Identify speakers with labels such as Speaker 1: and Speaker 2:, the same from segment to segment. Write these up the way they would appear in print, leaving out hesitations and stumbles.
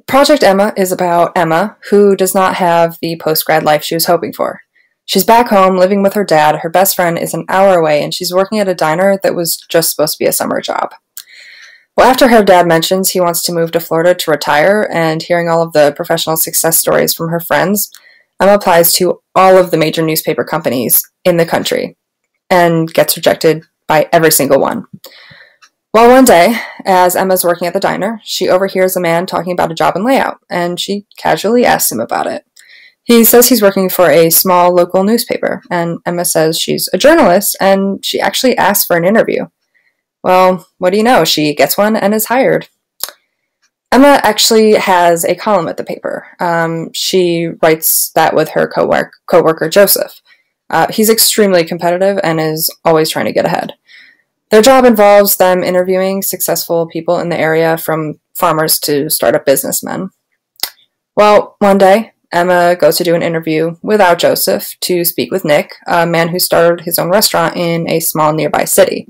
Speaker 1: Project Emma is about Emma, who does not have the post-grad life she was hoping for. She's back home, living with her dad, her best friend is an hour away, and she's working at a diner that was just supposed to be a summer job. Well, after her dad mentions he wants to move to Florida to retire, and hearing all of the professional success stories from her friends, Emma applies to all of the major newspaper companies in the country, and gets rejected by every single one. Well, one day, as Emma's working at the diner, she overhears a man talking about a job in layout, and she casually asks him about it. He says he's working for a small local newspaper, and Emma says she's a journalist, and she actually asks for an interview. Well, what do you know? She gets one and is hired. Emma actually has a column at the paper. She writes that with her co-worker Joseph. He's extremely competitive and is always trying to get ahead. Their job involves them interviewing successful people in the area, from farmers to startup businessmen. Well, one day, Emma goes to do an interview without Joseph to speak with Nick, a man who started his own restaurant in a small nearby city.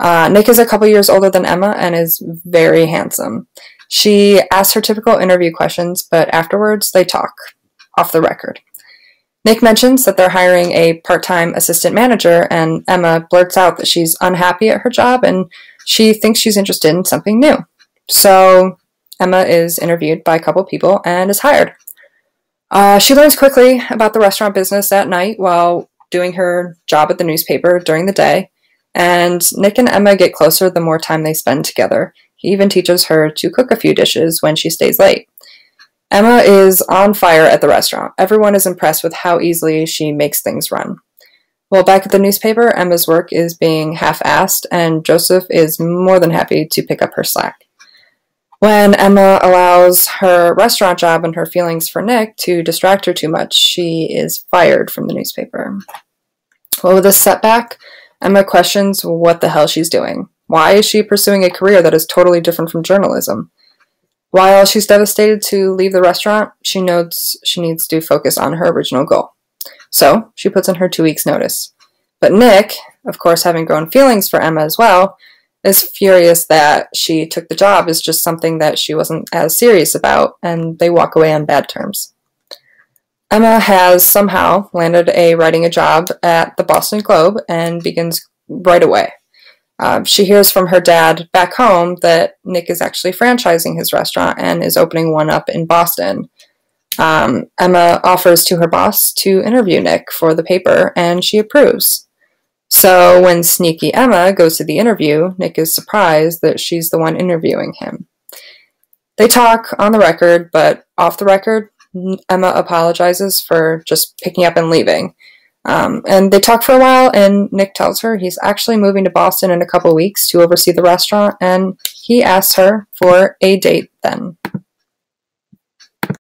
Speaker 1: Nick is a couple years older than Emma and is very handsome. She asks her typical interview questions, but afterwards they talk, off the record. Nick mentions that they're hiring a part-time assistant manager, and Emma blurts out that she's unhappy at her job and she thinks she's interested in something new. So Emma is interviewed by a couple people and is hired. She learns quickly about the restaurant business at night while doing her job at the newspaper during the day, and Nick and Emma get closer the more time they spend together. He even teaches her to cook a few dishes when she stays late. Emma is on fire at the restaurant. Everyone is impressed with how easily she makes things run. Well, back at the newspaper, Emma's work is being half-assed, and Joseph is more than happy to pick up her slack. When Emma allows her restaurant job and her feelings for Nick to distract her too much, she is fired from the newspaper. Well, with this setback, Emma questions what the hell she's doing. Why is she pursuing a career that is totally different from journalism? While she's devastated to leave the restaurant, she knows she needs to focus on her original goal. So, she puts in her 2 weeks' notice. But Nick, of course having grown feelings for Emma as well, is furious that she took the job as just something that she wasn't as serious about, and they walk away on bad terms. Emma has somehow landed writing a job at the Boston Globe and begins right away. She hears from her dad back home that Nick is actually franchising his restaurant and is opening one up in Boston. Emma offers to her boss to interview Nick for the paper, and she approves. So when sneaky Emma goes to the interview, Nick is surprised that she's the one interviewing him. They talk on the record, but off the record, Emma apologizes for just picking up and leaving. And they talk for a while, and Nick tells her he's actually moving to Boston in a couple weeks to oversee the restaurant, and he asks her for a date then.